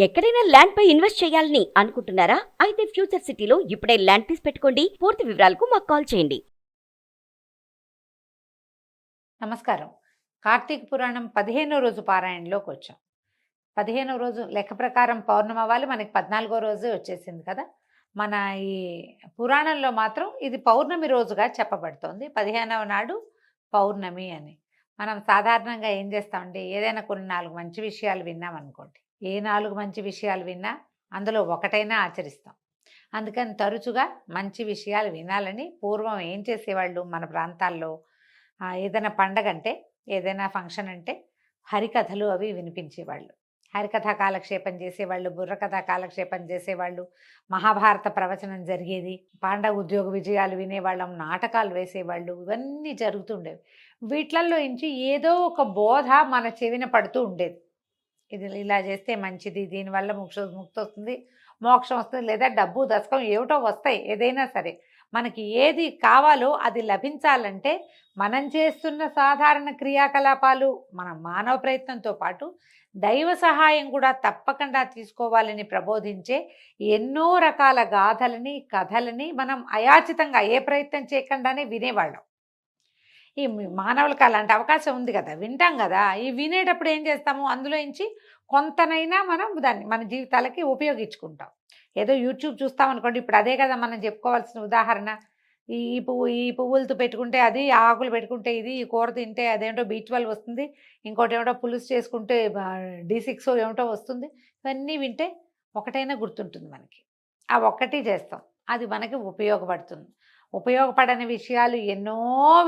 ఎక్కడైనా ల్యాండ్ పై ఇన్వెస్ట్ చేయాలని అనుకుంటున్నారా? అయితే ఫ్యూచర్ సిటీలో ఇప్పుడే ల్యాండ్ పీస్ పెట్టుకోండి. పూర్తి వివరాలకు మాకు కాల్ చేయండి. నమస్కారం. కార్తీక పురాణం 15వ రోజు పారాయణలోకి వచ్చాం. 15వ రోజు లెక్క ప్రకారం పౌర్ణమి అవ్వాలి, మనకి 14వ రోజే వచ్చేసింది కదా. మన ఈ పురాణంలో మాత్రం ఇది పౌర్ణమి రోజుగా చెప్పబడుతోంది. 15వ నాడు పౌర్ణమి అని. మనం సాధారణంగా ఏం చేస్తామంటే ఏదైనా కొన్ని 4 మంచి విషయాలు విన్నామనుకోండి, ఏ 4 మంచి విషయాలు విన్నా అందులో ఒకటైనా ఆచరిస్తాం. అందుకని తరచుగా మంచి విషయాలు వినాలని పూర్వం ఏం చేసేవాళ్ళు మన ప్రాంతాల్లో, ఏదైనా పండగ అంటే, ఏదైనా ఫంక్షన్ అంటే హరికథలు అవి వినిపించేవాళ్ళు. హరికథ కాలక్షేపం చేసేవాళ్ళు, బుర్రకథ కాలక్షేపం చేసేవాళ్ళు, మహాభారత ప్రవచనం జరిగేది, పాండవ ఉద్యోగ విజయాలు వినేవాళ్ళం, నాటకాలు వేసేవాళ్ళు, ఇవన్నీ జరుగుతుండేవి. వీటిల్లో నుంచి ఏదో ఒక బోధ మన చెవిన పడుతూ ఉండేది. ఇది ఇలా చేస్తే మంచిది, దీనివల్ల ముక్తి వస్తుంది, మోక్షం వస్తుంది, లేదా డబ్బు దశకం ఏమిటో వస్తాయి. ఏదైనా సరే మనకి ఏది కావాలో అది లభించాలంటే మనం చేస్తున్న సాధారణ క్రియాకలాపాలు, మన మానవ ప్రయత్నంతో పాటు దైవ సహాయం కూడా తప్పకుండా తీసుకోవాలని ప్రబోధించే ఎన్నో రకాల గాథలని, కథలని మనం అయాచితంగా ఏ ప్రయత్నం చేయకుండానే వినేవాళ్ళం. ఈ మానవులకు అలాంటి అవకాశం ఉంది కదా, వింటాం కదా. ఈ వినేటప్పుడు ఏం చేస్తాము, అందులో నుంచి కొంతనైనా మనం దాన్ని మన జీవితాలకి ఉపయోగించుకుంటాం. ఏదో యూట్యూబ్ చూస్తాం అనుకోండి, ఇప్పుడు అదే కదా మనం చెప్పుకోవాల్సిన ఉదాహరణ. ఈ పువ్వులతో పెట్టుకుంటే అది, ఆకులు పెట్టుకుంటే ఇది, ఈ కూర తింటే అదేంటో B12 వస్తుంది, ఇంకోటి ఏమిటో పులుసు చేసుకుంటే D6 ఏమిటో వస్తుంది. ఇవన్నీ వింటే ఒకటైనా గుర్తుంటుంది మనకి. ఆ ఒక్కటి చేస్తాం, అది మనకి ఉపయోగపడుతుంది. ఉపయోగపడని విషయాలు ఎన్నో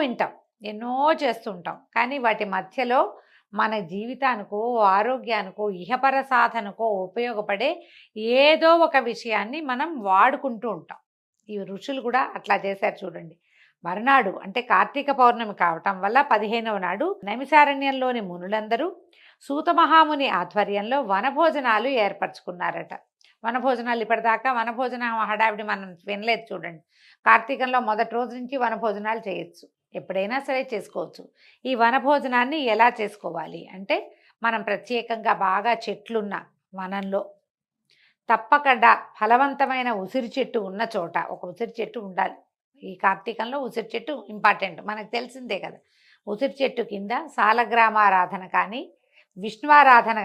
వింటాం, ఎన్నో చేస్తుంటాం. కానీ వాటి మధ్యలో మన జీవితానికో, ఆరోగ్యానికో, ఇహపర సాధనకో ఉపయోగపడే ఏదో ఒక విషయాన్ని మనం వాడుకుంటూ ఉంటాం. ఈ ఋషులు కూడా అట్లా చేశారు చూడండి. మరునాడు అంటే కార్తీక పౌర్ణమి కావటం వల్ల 15వ నాడు నైమిసారణ్యంలోని మునులందరూ సూత మహాముని ఆధ్వర్యంలో వనభోజనాలు ఏర్పరచుకున్నారట. వనభోజనాలు ఇప్పటిదాకా వనభోజన హడావిడి మనం వినలేదు చూడండి. కార్తీకంలో మొదటి రోజు నుంచి వనభోజనాలు చేయొచ్చు, ఎప్పుడైనా సరే చేసుకోవచ్చు. ఈ వనభోజనాన్ని ఎలా చేసుకోవాలి అంటే, మనం ప్రత్యేకంగా బాగా చెట్లున్న వనంలో తప్పకుండా ఫలవంతమైన ఉసిరి చెట్టు ఉన్న చోట ఒక ఉసిరి చెట్టు ఉండాలి. ఈ కార్తీకంలో ఉసిరి చెట్టు ఇంపార్టెంట్, మనకు తెలిసిందే కదా. ఉసిరి చెట్టు కింద సాలగ్రామారాధన కానీ, విష్ణువారాధన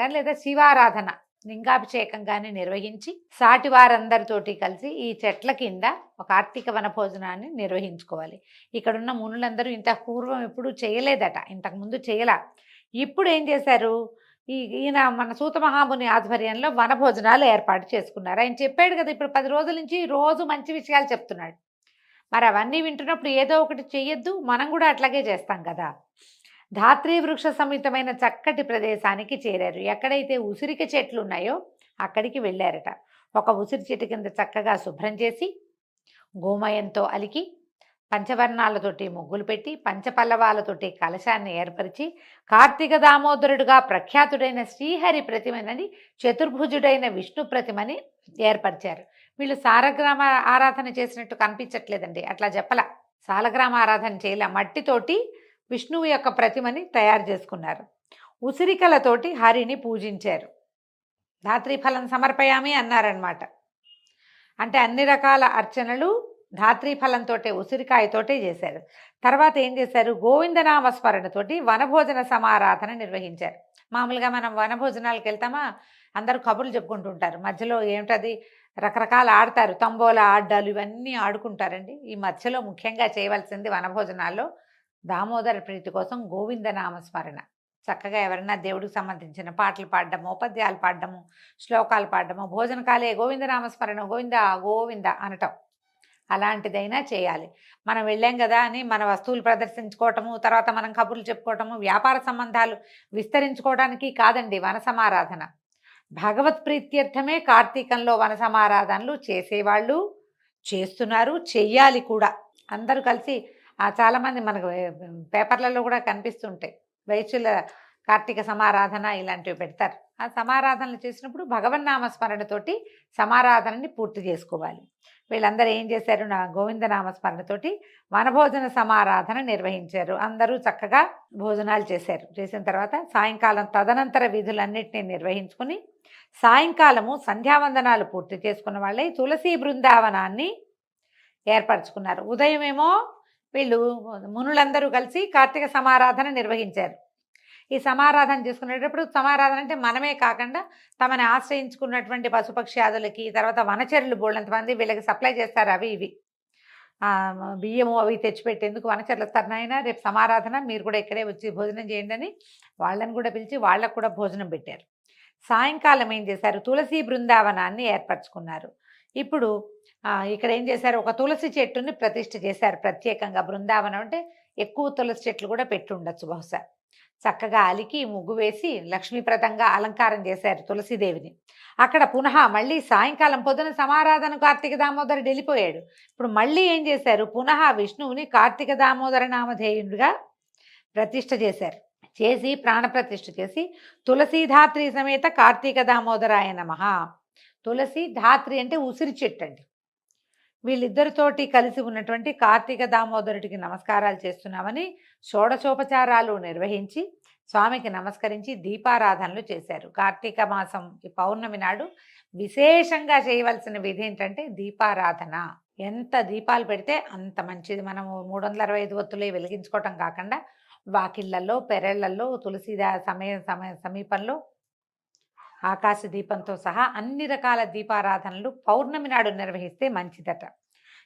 కానీ, లేదా శివారాధన, లింగాభిషేకం కానీ నిర్వహించి సాటి వారందరితోటి కలిసి ఈ చెట్ల కింద ఒక కార్తీక వన భోజనాన్ని నిర్వహించుకోవాలి. ఇక్కడున్న మునులందరూ ఇంత పూర్వం ఎప్పుడు చేయలేదట, ఇంతకుముందు చేయలా. ఇప్పుడు ఏం చేశారు, ఈయన మన సూత మహాముని ఆధ్వర్యంలో వనభోజనాలు ఏర్పాటు చేసుకున్నారు. ఆయన చెప్పాడు కదా, ఇప్పుడు 10 రోజుల నుంచి రోజు మంచి విషయాలు చెప్తున్నాడు. మరి అవన్నీ వింటున్నప్పుడు ఏదో ఒకటి చెయ్యొద్దు, మనం కూడా అట్లాగే చేస్తాం కదా. ధాత్రీ వృక్ష సమితమైన చక్కటి ప్రదేశానికి చేరారు. ఎక్కడైతే ఉసిరిక చెట్లు ఉన్నాయో అక్కడికి వెళ్ళారట. ఒక ఉసిరి చెట్టు కింద చక్కగా శుభ్రం చేసి, గోమయంతో అలికి, పంచవర్ణాలతోటి ముగ్గులు పెట్టి, పంచపల్లవాలతోటి కలశాన్ని ఏర్పరిచి, కార్తీక దామోదరుడుగా ప్రఖ్యాతుడైన శ్రీహరి ప్రతిమని, చతుర్భుజుడైన విష్ణు ప్రతిమని ఏర్పరిచారు. వీళ్ళు సాలగ్రామ ఆరాధన చేసినట్టు కనిపించట్లేదండి, అట్లా చెప్పల. సాలగ్రామ ఆరాధన చేయలే, మట్టితోటి విష్ణువు యొక్క ప్రతిమని తయారు చేసుకున్నారు. ఉసిరికలతోటి హరిని పూజించారు. ధాత్రీఫలం సమర్పయామి అన్నారనమాట. అంటే అన్ని రకాల అర్చనలు ధాత్రీఫలంతోటే, ఉసిరికాయతోటే చేశారు. తర్వాత ఏం చేశారు, గోవిందనామస్మరణతోటి వనభోజన సమారాధన నిర్వహించారు. మామూలుగా మనం వనభోజనాలకు వెళ్తామా, అందరూ కబుర్లు చెప్పుకుంటూ ఉంటారు, మధ్యలో ఏమిటది రకరకాల ఆడతారు, తంబోలా ఆడ్డాలు, ఇవన్నీ ఆడుకుంటారండి. ఈ మధ్యలో ముఖ్యంగా చేయవలసింది వనభోజనాల్లో దామోదర ప్రీతి కోసం గోవిందనామస్మరణ. చక్కగా ఎవరన్నా దేవుడికి సంబంధించిన పాటలు పాడడము, పద్యాలు పాడడము, శ్లోకాలు పాడడము, భోజనకాలే గోవిందనామస్మరణ, గోవింద గోవింద అనటం, అలాంటిదైనా చేయాలి. మనం వెళ్ళాం కదా అని మన వస్తువులు ప్రదర్శించుకోవటము, తర్వాత మనం కబుర్లు చెప్పుకోవటము, వ్యాపార సంబంధాలు విస్తరించుకోవడానికి కాదండి వన సమారాధన. భగవత్ ప్రీత్యర్థమే కార్తీకంలో వన సమారాధనలు చేసేవాళ్ళు చేస్తున్నారు, చెయ్యాలి కూడా. అందరూ కలిసి చాలామంది మనకు పేపర్లలో కూడా కనిపిస్తుంటాయి, వైశ్యుల కార్తీక సమారాధన ఇలాంటివి పెడతారు. ఆ సమారాధనలు చేసినప్పుడు భగవన్నామస్మరణతోటి సమారాధనని పూర్తి చేసుకోవాలి. వీళ్ళందరూ ఏం చేశారు, నా గోవిందనామస్మరణతోటి వనభోజన సమారాధన నిర్వహించారు. అందరూ చక్కగా భోజనాలు చేశారు. చేసిన తర్వాత సాయంకాలం తదనంతర విధులన్నింటినీ నిర్వహించుకుని సాయంకాలము సంధ్యావందనాలు పూర్తి చేసుకున్న వాళ్ళే తులసి బృందావనాన్ని ఏర్పరచుకున్నారు. ఉదయమేమో వీళ్ళు మునులందరూ కలిసి కార్తీక సమారాధన నిర్వహించారు. ఈ సమారాధన చేసుకునేటప్పుడు సమారాధన అంటే మనమే కాకుండా తమని ఆశ్రయించుకున్నటువంటి పశుపక్ష్యాదులకి, తర్వాత వనచరులు బోళ్ళంతమంది వీళ్ళకి సప్లై చేస్తారు. అవి ఇవి బియ్యము అవి తెచ్చిపెట్టేందుకు వనచరులు వస్తారు. నాయన రేపు సమారాధన, మీరు కూడా ఇక్కడే వచ్చి భోజనం చేయండి అని వాళ్ళని కూడా పిలిచి వాళ్ళకు కూడా భోజనం పెట్టారు. సాయంకాలం ఏం చేశారు, తులసి బృందావనాన్ని ఏర్పరచుకున్నారు. ఇప్పుడు ఇక్కడ ఏం చేశారు, ఒక తులసి చెట్టుని ప్రతిష్ఠ చేశారు ప్రత్యేకంగా. బృందావనం అంటే ఎక్కువ తులసి చెట్లు కూడా పెట్టి ఉండొచ్చు బహుశా. చక్కగా అలికి ముగ్గు వేసి లక్ష్మీప్రదంగా అలంకారం చేశారు తులసీదేవిని. అక్కడ పునః మళ్ళీ సాయంకాలం పొద్దున సమారాధన కార్తీక దామోదరుడు వెళ్ళిపోయాడు. ఇప్పుడు మళ్ళీ ఏం చేశారు, పునః విష్ణువుని కార్తీక దామోదర నామధేయుడిగా ప్రతిష్ఠ చేశారు. చేసి ప్రాణప్రతిష్ఠ చేసి తులసీధాత్రి సమేత కార్తీక దామోదరాయ నమః. తులసి ధాత్రి అంటే ఉసిరి చెట్టు అండి. వీళ్ళిద్దరితోటి కలిసి ఉన్నటువంటి కార్తీక దామోదరుడికి నమస్కారాలు చేస్తున్నామని షోడశోపచారాలు నిర్వహించి స్వామికి నమస్కరించి దీపారాధనలు చేశారు. కార్తీక మాసం ఈ పౌర్ణమి నాడు విశేషంగా చేయవలసిన విధి ఏంటంటే దీపారాధన. ఎంత దీపాలు పెడితే అంత మంచిది. మనము 365 ఒత్తులే వెలిగించుకోవటం కాకుండా వాకిళ్లలో, పెరళ్లలో, తులసిదా సమీపంలో ఆకాశ దీపంతో సహా అన్ని రకాల దీపారాధనలు పౌర్ణమి నాడు నిర్వహిస్తే మంచిదట.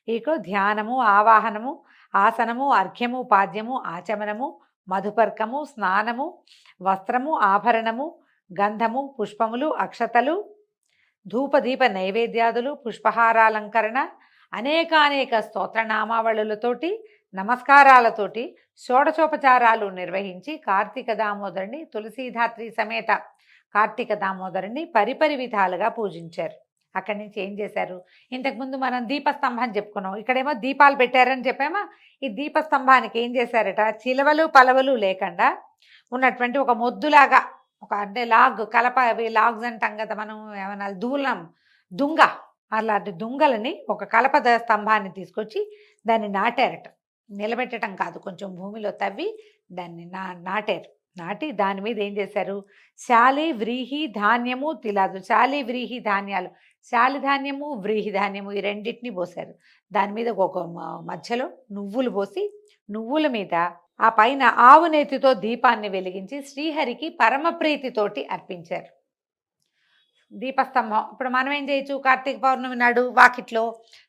ఇక ధ్యానము, ఆవాహనము, ఆసనము, అర్ఘ్యము, పాద్యము, ఆచమనము, మధుపర్కము, స్నానము, వస్త్రము, ఆభరణము, గంధము, పుష్పములు, అక్షతలు, ధూపదీప నైవేద్యాదులు, పుష్పహారాలంకరణ, అనేకానేక స్తోత్రనామావళులతోటి నమస్కారాలతోటి షోడశోపచారాలు నిర్వహించి కార్తీక దామోదరుని తులసీధాత్రి సమేత కార్తీక దామోదరుని పరిపరి విధాలుగా పూజించారు. అక్కడి నుంచి ఏం చేశారు, ఇంతకుముందు మనం దీపస్తంభం చెప్పుకున్నాం, ఇక్కడేమో దీపాలు పెట్టారని చెప్పామా. ఈ దీపస్తంభానికి ఏం చేశారట, చిలవలు పలవలు లేకుండా ఉన్నటువంటి ఒక మొద్దులాగా, ఒక అంటే లాగ్ కలప, అవి లాగ్స్ అంటాం కదా మనం, ఏమన్నా దుంగ, అలాంటి దుంగలని ఒక కలప స్తంభాన్ని తీసుకొచ్చి దాన్ని నాటారట. నిలబెట్టడం కాదు, కొంచెం భూమిలో తవ్వి దాన్ని నాటారు. నాటి దాని మీద ఏం చేశారు, శాలి వ్రీహి ధాన్యము తిలాదు, శాలి వ్రీహి ధాన్యాలు, శాలి ధాన్యము వ్రీహి ధాన్యము ఈ రెండింటిని పోసారు. దాని మీద ఒక మధ్యలో నువ్వులు పోసి, నువ్వుల మీద ఆ పైన ఆవు నేతితో దీపాన్ని వెలిగించి శ్రీహరికి పరమప్రీతితోటి అర్పించారు. దీపస్తంభం ఇప్పుడు మనం ఏం చేయొచ్చు, కార్తీక పౌర్ణమి నాడు వాకిట్లో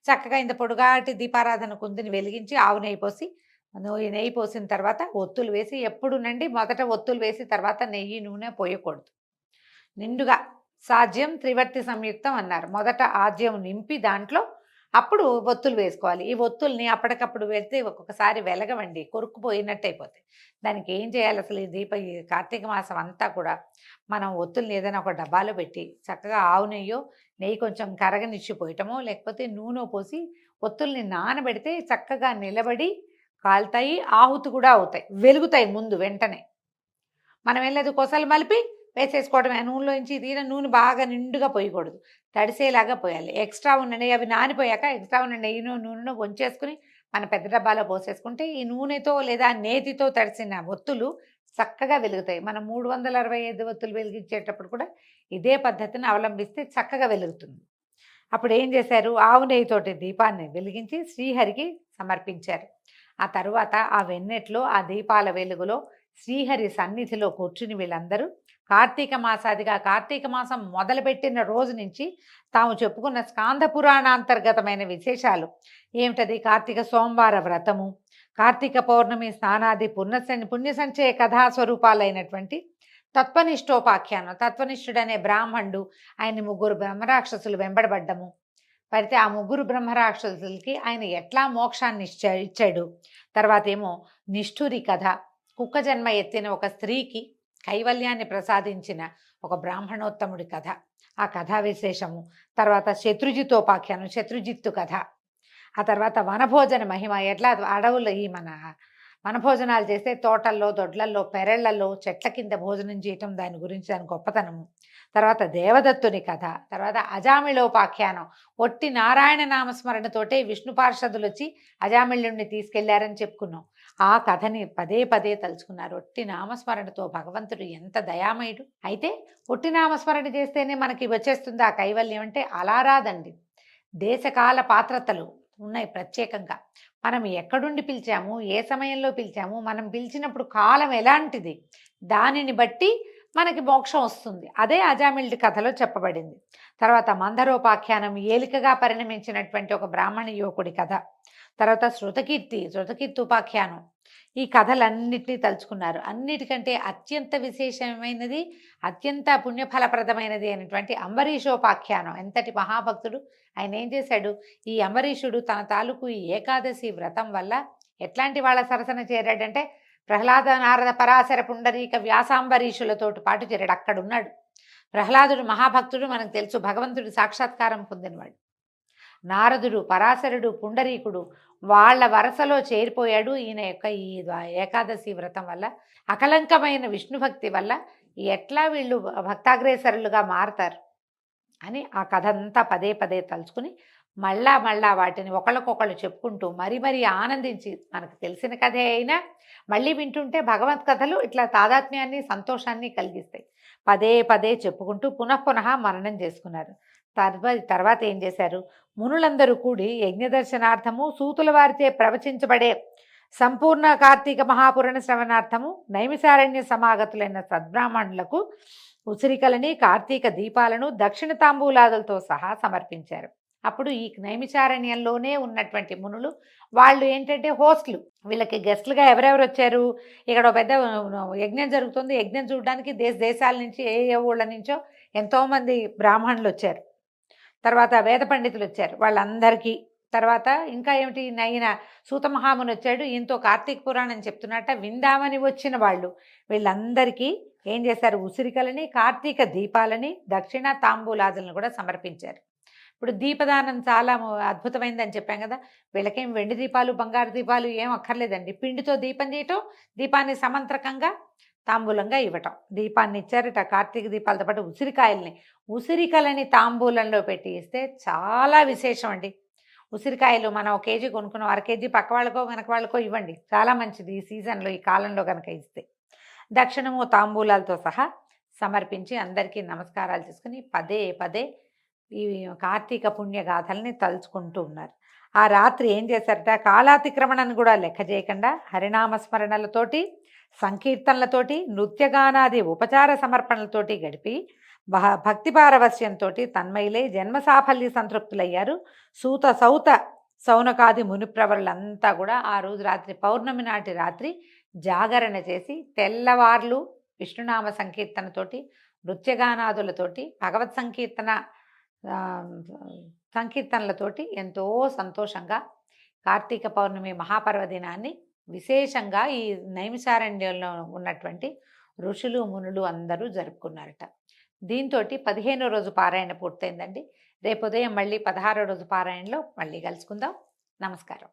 చక్కగా ఇంత పొడుగాటి దీపారాధన కుందిని వెలిగించి ఆవు నెయ్యి పోసిన తర్వాత ఒత్తులు వేసి, ఎప్పుడునండి మొదట ఒత్తులు వేసి తర్వాత నెయ్యి నూనె పోయకూడదు. నిండుగా సాధ్యం త్రివర్తి సంయుక్తం అన్నారు. మొదట ఆజ్యం నింపి దాంట్లో అప్పుడు ఒత్తులు వేసుకోవాలి. ఈ ఒత్తుల్ని అప్పటికప్పుడు వేస్తే ఒక్కొక్కసారి వెలగవండి, కొరుక్కుపోయినట్టు అయిపోతాయి. దానికి ఏం చేయాలి, అసలు ఈ కార్తీక మాసం అంతా కూడా మనం ఒత్తుల్ని ఏదైనా ఒక డబ్బాలో పెట్టి చక్కగా ఆవు నెయ్యి కొంచెం కరగనిచ్చిపోయటమో లేకపోతే నూనె పోసి ఒత్తుల్ని నానబెడితే చక్కగా నిలబడి కాలుతాయి, ఆహుతి కూడా అవుతాయి, వెలుగుతాయి ముందు వెంటనే. మనం ఏం లేదు, కొసలు మలిపి వేసేసుకోవడమే. నూనెలోంచి నూనె బాగా నిండుగా పోయకూడదు, తడిసేలాగా పోయాలి. ఎక్స్ట్రా ఉన్న నెయ్యి అవి నానిపోయాక ఎక్స్ట్రా ఉన్న నూనెను వంచేసుకుని మన పెద్ద డబ్బాలో పోసేసుకుంటే ఈ నూనెతో లేదా నేతితో తడిసిన ఒత్తులు చక్కగా వెలుగుతాయి. మనం 365 ఒత్తులు వెలిగించేటప్పుడు కూడా ఇదే పద్ధతిని అవలంబిస్తే చక్కగా వెలుగుతుంది. అప్పుడు ఏం చేశారు, ఆవు నెయ్యితోటి దీపాన్ని వెలిగించి శ్రీహరికి సమర్పించారు. ఆ తరువాత ఆ వెన్నెట్లో ఆ దీపాల వెలుగులో శ్రీహరి సన్నిధిలో కూర్చుని వీళ్ళందరూ కార్తీక మాసం మొదలుపెట్టిన రోజు నుంచి తాము చెప్పుకున్న స్కాంద పురాణాంతర్గతమైన విశేషాలు ఏమిటది, కార్తీక సోమవార వ్రతము, కార్తీక పౌర్ణమి స్నానాది పుణ్యసంచయ కథాస్వరూపాలైనటువంటి తత్వనిష్టోపాఖ్యానం. తత్వనిష్ఠుడనే బ్రాహ్మణుడు, ఆయన 3 బ్రహ్మరాక్షసులు వెంబడబడ్డము, పడితే ఆ 3 బ్రహ్మరాక్షసులకి ఆయన ఎట్లా మోక్షాన్ని ఇచ్చాడు. తర్వాత ఏమో నిష్ఠురి కథ, కుక్క జన్మ ఎత్తిన ఒక స్త్రీకి కైవల్యాన్ని ప్రసాదించిన ఒక బ్రాహ్మణోత్తముడి కథ, ఆ కథా విశేషము. తర్వాత శత్రుజిత్తోపాఖ్యానం, శత్రుజిత్తు కథ. ఆ తర్వాత వనభోజన మహిమ, ఎట్లా అడవుల్లో ఈ మన వనభోజనాలు చేస్తే తోటల్లో, దొడ్లల్లో, పెరళ్లలో, చెట్ల కింద భోజనం చేయటం, దాని గురించి దాని గొప్పతనము. తర్వాత దేవదత్తుని కథ, తర్వాత అజామిళోపాఖ్యానం. ఒట్టి నారాయణ నామస్మరణతోటే విష్ణు పార్షదులు వచ్చి అజామిళుణ్ణి తీసుకెళ్లారని చెప్పుకున్నాం. ఆ కథని పదే పదే తలుచుకున్నారు. ఒట్టి నామస్మరణతో భగవంతుడు ఎంత దయామయుడు. అయితే ఒట్టి నామస్మరణ చేస్తేనే మనకి వచ్చేస్తుంది ఆ కైవల్యం అంటే అలా రాదండి. దేశకాల పాత్రతలు ఉన్నాయి ప్రత్యేకంగా. మనం ఎక్కడుండి పిలిచాము, ఏ సమయంలో పిలిచాము, మనం పిలిచినప్పుడు కాలం ఎలాంటిది, దానిని బట్టి మనకి మోక్షం వస్తుంది. అదే అజామిళుడి కథలో చెప్పబడింది. తర్వాత మందరోపాఖ్యానం, ఏలికగా పరిణమించినటువంటి ఒక బ్రాహ్మణ యువకుడి కథ. తర్వాత శృతకీర్తి ఉపాఖ్యానం. ఈ కథలన్నిటినీ తలుచుకున్నారు. అన్నిటికంటే అత్యంత విశేషమైనది, అత్యంత పుణ్యఫలప్రదమైనది అయినటువంటి అంబరీషోపాఖ్యానం. ఎంతటి మహాభక్తుడు! ఆయన ఏం చేశాడు, ఈ అంబరీషుడు తన తాలూకు ఈ ఏకాదశి వ్రతం వల్ల ఎట్లాంటి వాళ్ళ సరసన చేరాడంటే ప్రహ్లాద, నారద, పరాశర, పుండరీక, వ్యాసాంబరీషులతో పాటు చేరాడు. అక్కడున్నాడు. ప్రహ్లాదుడు మహాభక్తుడు, మనకు తెలుసు, భగవంతుడి సాక్షాత్కారం పొందినవాడు. నారదుడు, పరాశరుడు, పుండరీకుడు వాళ్ళ వరసలో చేరిపోయాడు. ఈయన యొక్క ఈ ఏకాదశి వ్రతం వల్ల, అకలంకమైన విష్ణుభక్తి వల్ల ఎట్లా వీళ్ళు భక్తాగ్రేసరులుగా మారతారు అని ఆ కథ అంతా పదే పదే తలుచుకుని మళ్ళా వాటిని ఒకళ్ళకొకళ్ళు చెప్పుకుంటూ మరీ ఆనందించి, మనకు తెలిసిన కథే అయినా మళ్ళీ వింటుంటే భగవత్ కథలు ఇట్లా తాదాత్మ్యాన్ని, సంతోషాన్ని కలిగిస్తాయి. పదే పదే చెప్పుకుంటూ పునః మననం చేసుకున్నారు. తర్వాత ఏం చేశారు, మునులందరూ కూడి యజ్ఞదర్శనార్థము, సూతుల వారిచే ప్రవచించబడే సంపూర్ణ కార్తీక మహాపురాణ శ్రవణార్థము నైమిసారణ్య సమాగతులైన సద్బ్రాహ్మణులకు ఉసిరికలని, కార్తీక దీపాలను, దక్షిణ తాంబూలాదులతో సహా సమర్పించారు. అప్పుడు ఈ నైమిసారణ్యంలోనే ఉన్నటువంటి మునులు, వాళ్ళు ఏంటంటే హోస్ట్లు, వీళ్ళకి గెస్ట్లుగా ఎవరెవరు వచ్చారు, ఇక్కడ పెద్ద యజ్ఞం జరుగుతుంది, యజ్ఞం చూడడానికి దేశాల నుంచి, ఏ ఊళ్ళ నుంచో ఎంతోమంది బ్రాహ్మణులు వచ్చారు. తర్వాత వేద పండితులు వచ్చారు వాళ్ళందరికీ. తర్వాత ఇంకా ఏమిటి, నైన సూత మహాముని వచ్చాడు, ఈయనతో కార్తీక పురాణం చెప్తున్నట్ట విందామని వచ్చిన వాళ్ళు. వీళ్ళందరికీ ఏం చేశారు, ఉసిరికలని, కార్తీక దీపాలని, దక్షిణ తాంబూలాదులను కూడా సమర్పించారు. ఇప్పుడు దీపదానం చాలా అద్భుతమైందని చెప్పాం కదా. వీళ్ళకేం వెండి దీపాలు, బంగారు దీపాలు ఏం అక్కర్లేదండి. పిండితో దీపం చేయటం, దీపాన్ని సమంత్రకంగా తాంబూలంగా ఇవ్వటం. దీపాన్ని ఇచ్చారట. కార్తీక దీపాలతో పాటు ఉసిరికలని తాంబూలంలో పెట్టి ఇస్తే చాలా విశేషం అండి. ఉసిరికాయలు మనం 1 కేజీ కొనుక్కున్నాం, 1/2 కేజీ పక్క వాళ్ళకో వెనక వాళ్ళకో ఇవ్వండి, చాలా మంచిది ఈ సీజన్లో, ఈ కాలంలో కనుక ఇస్తే. దక్షిణము తాంబూలాలతో సహా సమర్పించి అందరికీ నమస్కారాలు చేసుకుని పదే పదే ఈ కార్తీక పుణ్యగాథల్ని తలుచుకుంటూ ఉన్నారు. ఆ రాత్రి ఏం చేశారట, కాలాతిక్రమణను కూడా లెక్క చేయకుండా హరినామస్మరణలతోటి, సంకీర్తనలతోటి, నృత్యగానాది ఉపచార సమర్పణలతోటి గడిపి భక్తి పారవస్యంతో తన్మయులై జన్మ సాఫల్య సంతృప్తులయ్యారు. సౌత సౌనకాది మునిప్రవరులంతా కూడా ఆ రోజు రాత్రి, పౌర్ణమి నాటి రాత్రి జాగరణ చేసి తెల్లవార్లు విష్ణునామ సంకీర్తనతోటి, నృత్యగానాదులతోటి, భగవత్ సంకీర్తనలతోటి ఎంతో సంతోషంగా కార్తీక పౌర్ణమి మహాపర్వదినాన్ని విశేషంగా ఈ నైమిసారణ్యంలో ఉన్నటువంటి ఋషులు, మునులు అందరూ జరుపుకున్నారట. దీంతో 15వ రోజు పారాయణ పూర్తయిందండి. రేపు ఉదయం మళ్ళీ 16వ రోజు పారాయణలో మళ్ళీ కలుసుకుందాం. నమస్కారం.